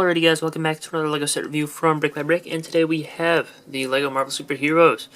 Alrighty guys, welcome back to another LEGO set review from BrickByBrick, and today we have the LEGO Marvel Superheroes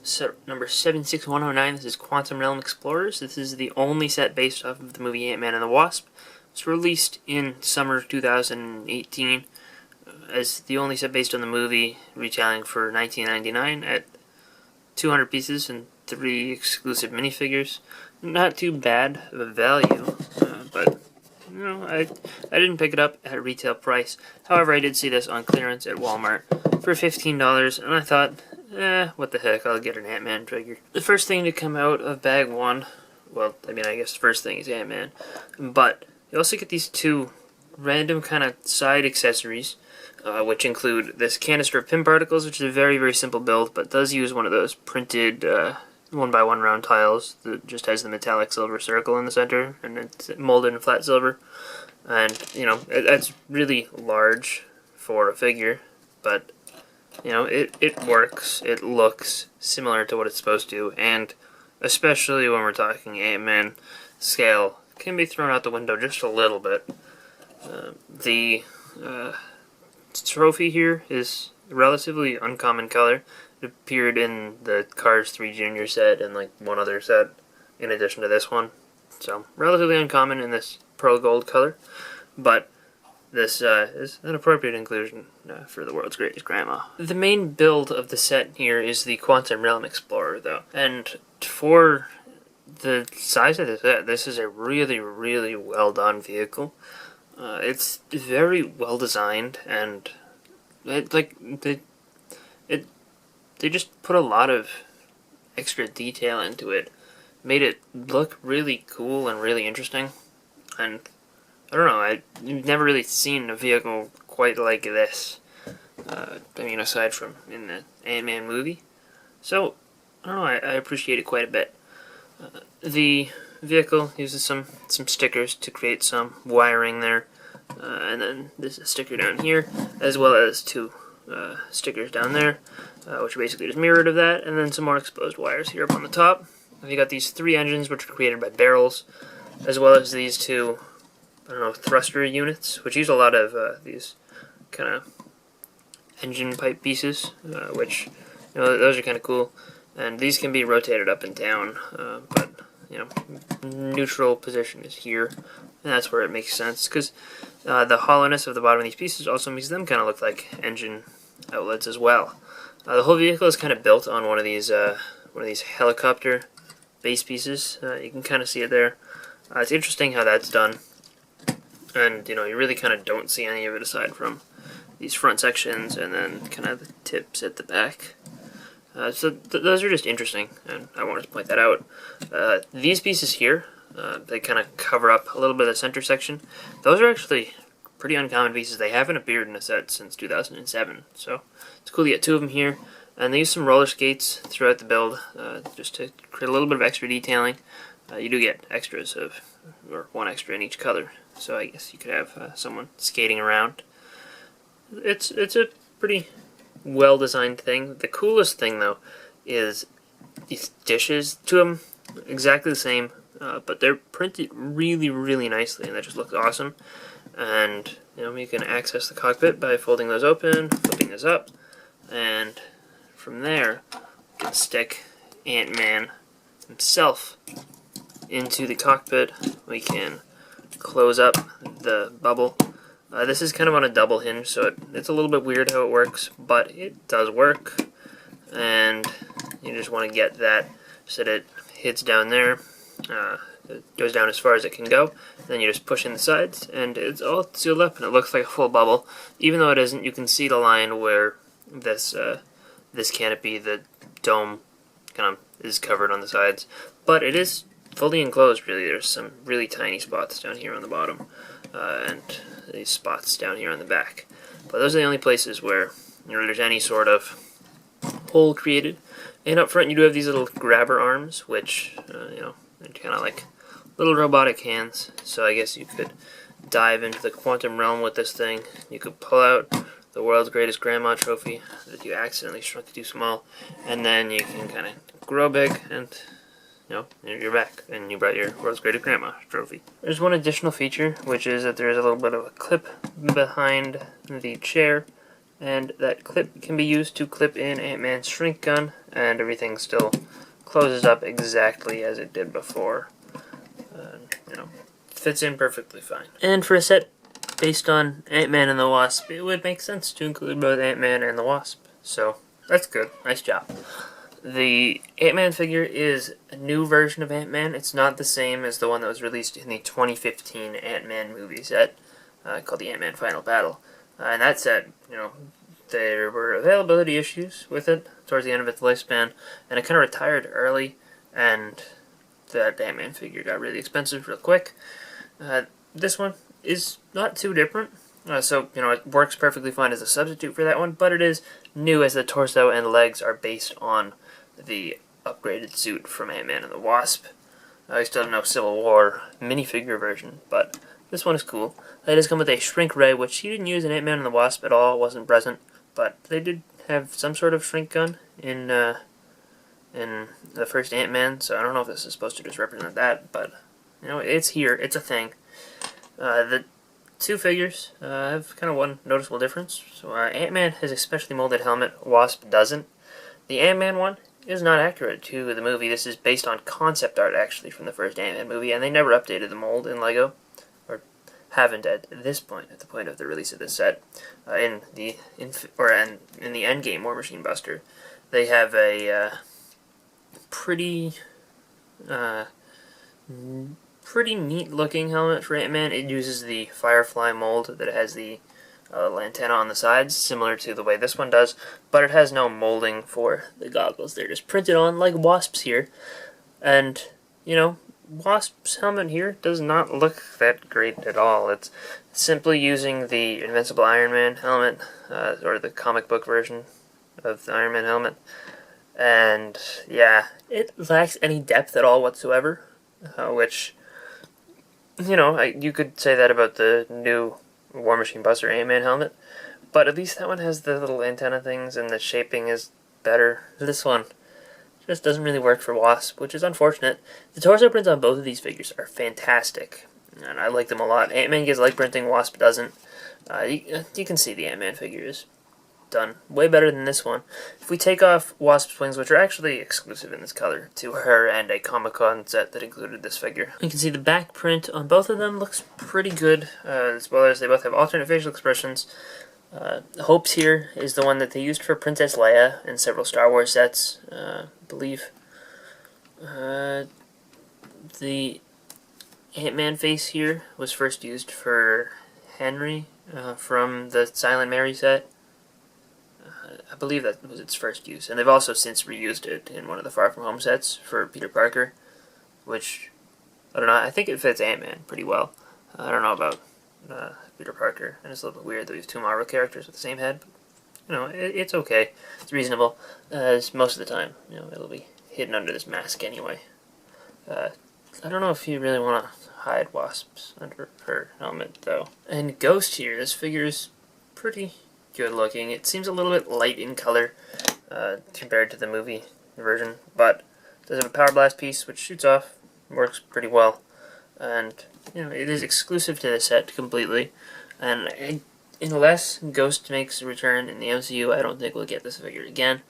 set number 76109. This is Quantum Realm Explorers. This is the only set based off of the movie Ant-Man and the Wasp. It's released in summer 2018 as the only set based on the movie, retailing for $19.99 at 200 pieces and 3 exclusive minifigures. Not too bad of a value, but you know, I didn't pick it up at retail price. However, I did see this on clearance at Walmart for $15, and I thought, what the heck, I'll get an Ant-Man figure. The first thing to come out of bag 1, well, I mean, I guess the first thing is Ant-Man, but you also get these two random kind of side accessories, which include this canister of pin particles, which is a very, very simple build, but does use one of those printed 1x1 round tiles that just has the metallic silver circle in the center, and it's molded in flat silver. And you know, it's really large for a figure, but you know, it works. It looks similar to what it's supposed to, and especially when we're talking Ant-Man scale, can be thrown out the window just a little bit. The trophy here is a relatively uncommon color. It appeared in the Cars 3 Junior set and like one other set in addition to this one. So, relatively uncommon in this pearl gold color. But this is an appropriate inclusion for the world's greatest grandma. The main build of the set here is the Quantum Realm Explorer, though. And for the size of the set, this is a really, really well done vehicle. It's very well designed, and they just put a lot of extra detail into it. Made it look really cool and really interesting. And I don't know, I've never really seen a vehicle quite like this. I mean, aside from in the Ant-Man movie. So, I don't know, I appreciate it quite a bit. The vehicle uses some stickers to create some wiring there. And then there's a sticker down here, as well as two stickers down there, which are basically just mirrored of that, and then some more exposed wires here up on the top. You got these 3 engines, which are created by barrels, as well as these two, I don't know, thruster units, which use a lot of these kind of engine pipe pieces, which, you know, those are kind of cool. And these can be rotated up and down, but, you know, neutral position is here, and that's where it makes sense, because the hollowness of the bottom of these pieces also makes them kind of look like engine outlets as well. The whole vehicle is kind of built on one of these helicopter base pieces. You can kind of see it there. It's interesting how that's done, and you know, you really kind of don't see any of it aside from these front sections and then kind of the tips at the back. So those are just interesting, and I wanted to point that out. These pieces here, they kind of cover up a little bit of the center section. Those are actually pretty uncommon pieces. They haven't appeared in a set since 2007, so it's cool to get 2 of them here. And they use some roller skates throughout the build, just to create a little bit of extra detailing. You do get extras of, or 1 extra in each color, so I guess you could have someone skating around. It's a pretty well-designed thing. The coolest thing, though, is these dishes. 2 of them, exactly the same, but they're printed really, really nicely, and that just looks awesome. And you know, you can access the cockpit by folding those open, flipping this up, and from there, you can stick Ant-Man himself into the cockpit. We can close up the bubble. This is kind of on a double hinge, so it's a little bit weird how it works, but it does work. And you just want to get that so that it hits down there. It goes down as far as it can go. Then you just push in the sides, and it's all sealed up, and it looks like a full bubble. Even though it isn't, you can see the line where this canopy, the dome, kind of is covered on the sides. But it is fully enclosed, really. There's some really tiny spots down here on the bottom, and these spots down here on the back. But those are the only places where, you know, there's any sort of hole created. And up front you do have these little grabber arms, which, you know, they're kind of like little robotic hands. So I guess you could dive into the quantum realm with this thing. You could pull out the world's greatest grandma trophy that you accidentally shrunk too small, and then you can kind of grow big and, you're back, and you brought your World's Greatest Grandma trophy. There's one additional feature, which is that there's a little bit of a clip behind the chair, and that clip can be used to clip in Ant-Man's shrink gun, and everything still closes up exactly as it did before. Fits in perfectly fine. And for a set based on Ant-Man and the Wasp, it would make sense to include both Ant-Man and the Wasp. So, that's good. Nice job. The Ant-Man figure is a new version of Ant-Man. It's not the same as the one that was released in the 2015 Ant-Man movie set, called the Ant-Man Final Battle. And that set, there were availability issues with it towards the end of its lifespan, and it kind of retired early, and that Ant-Man figure got really expensive real quick. This one is not too different, so it works perfectly fine as a substitute for that one, but it is new as the torso and legs are based on the upgraded suit from Ant-Man and the Wasp. I still have no Civil War minifigure version, but this one is cool. It does come with a shrink ray, which he didn't use in Ant-Man and the Wasp at all, wasn't present, but they did have some sort of shrink gun in the first Ant-Man, so I don't know if this is supposed to just represent that, but it's here, it's a thing. The two figures have kind of one noticeable difference. So Ant-Man has a specially molded helmet, Wasp doesn't. The Ant-Man one is not accurate to the movie. This is based on concept art, actually, from the first Ant-Man movie, and they never updated the mold in LEGO, or haven't at this point, at the point of the release of this set. In the Endgame War Machine Buster, they have a pretty neat looking helmet for Ant-Man. It uses the Firefly mold that has the antenna on the sides, similar to the way this one does, but it has no molding for the goggles. They're just printed on like Wasp's here, and Wasp's helmet here does not look that great at all. It's simply using the Invincible Iron Man helmet, or the comic book version of the Iron Man helmet, and yeah, it lacks any depth at all whatsoever, which, you could say that about the new War Machine Buster Ant-Man helmet, but at least that one has the little antenna things and the shaping is better. This one just doesn't really work for Wasp, which is unfortunate. The torso prints on both of these figures are fantastic, and I like them a lot. Ant-Man gives leg printing, Wasp doesn't. You can see the Ant-Man figure is done way better than this one. If we take off Wasp's wings, which are actually exclusive in this color to her and a Comic-Con set that included this figure, you can see the back print on both of them looks pretty good, as well as they both have alternate facial expressions. Hope's here is the one that they used for Princess Leia in several Star Wars sets, I believe. The Ant-Man face here was first used for Henry from the Silent Mary set. I believe that was its first use, and they've also since reused it in one of the Far From Home sets for Peter Parker, which, I don't know, I think it fits Ant-Man pretty well. I don't know about Peter Parker, and it's a little bit weird that we have two Marvel characters with the same head, but, it's okay. It's reasonable, as most of the time, it'll be hidden under this mask anyway. I don't know if you really want to hide Wasps under her helmet, though. And Ghost here, this figure is pretty good looking. It seems a little bit light in color compared to the movie version, but it does have a Power Blast piece which shoots off, works pretty well, and it is exclusive to the set completely, and unless Ghost makes a return in the MCU, I don't think we'll get this figure again,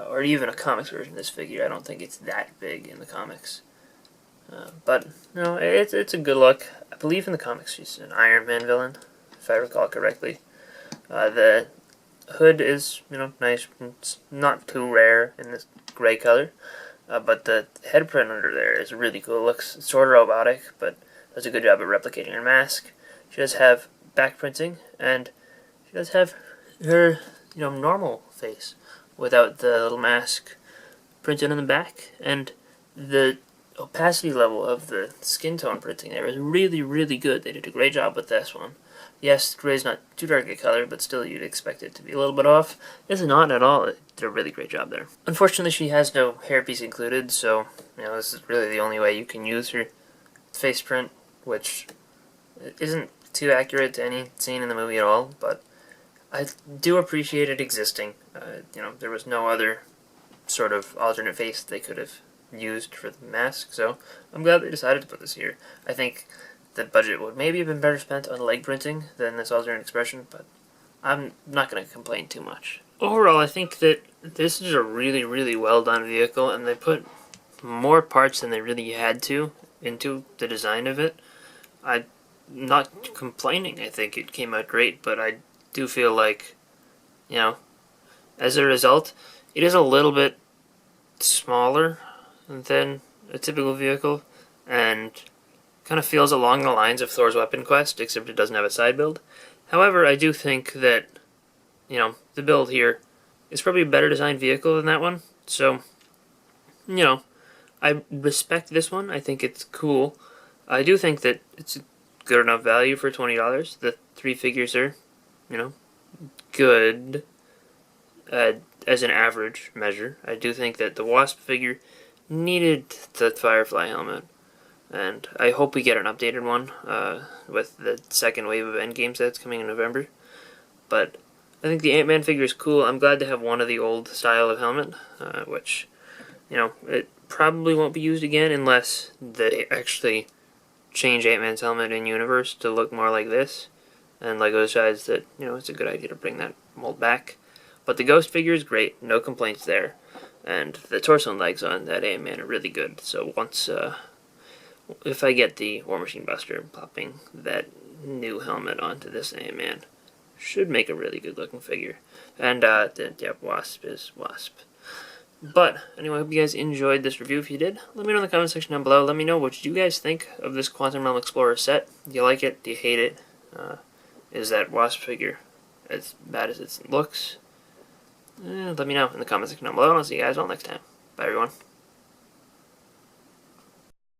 or even a comics version of this figure. I don't think it's that big in the comics, but it's a good look. I believe in the comics she's an Iron Man villain, if I recall correctly. The hood is, nice. It's not too rare in this gray color, but the head print under there is really cool. It looks sort of robotic, but does a good job of replicating her mask. She does have back printing, and she does have her, normal face without the little mask printed on the back, and the opacity level of the skin tone printing there is really, really good. They did a great job with this one. Yes, gray's not too dark a color, but still you'd expect it to be a little bit off. It's not at all. It did a really great job there. Unfortunately, she has no hairpiece included, so this is really the only way you can use her face print, which isn't too accurate to any scene in the movie at all, but I do appreciate it existing. There was no other sort of alternate face they could have used for the mask, so I'm glad they decided to put this here. I think the budget would maybe have been better spent on leg printing than this alternate expression, but I'm not going to complain too much. Overall, I think that this is a really, really well done vehicle, and they put more parts than they really had to into the design of it. I'm not complaining. I think it came out great, but I do feel like, you know, as a result, it is a little bit smaller than a typical vehicle, and kind of feels along the lines of Thor's Weapon Quest, except it doesn't have a side build. However, I do think that, you know, the build here is probably a better designed vehicle than that one, so, you know, I respect this one. I think it's cool. I do think that it's a good enough value for $20. The 3 figures are, you know, good as an average measure. I do think that the Wasp figure needed the Firefly helmet, and I hope we get an updated one with the second wave of Endgame sets coming in November. But I think the Ant-Man figure is cool. I'm glad to have one of the old style of helmet, which, you know, it probably won't be used again unless they actually change Ant-Man's helmet in universe to look more like this, and LEGO decides that, you know, it's a good idea to bring that mold back. But the Ghost figure is great, no complaints there, and the torso and legs on that Ant-Man are really good. So once, if I get the War Machine Buster, popping that new helmet onto this Ant-Man should make a really good looking figure. And yeah, Wasp is Wasp. But anyway, I hope you guys enjoyed this review. If you did, let me know in the comment section down below. Let me know what you guys think of this Quantum Realm Explorer set. Do you like it? Do you hate it? Is that Wasp figure as bad as it looks? Let me know in the comment section down below, and I'll see you guys all next time. Bye, everyone.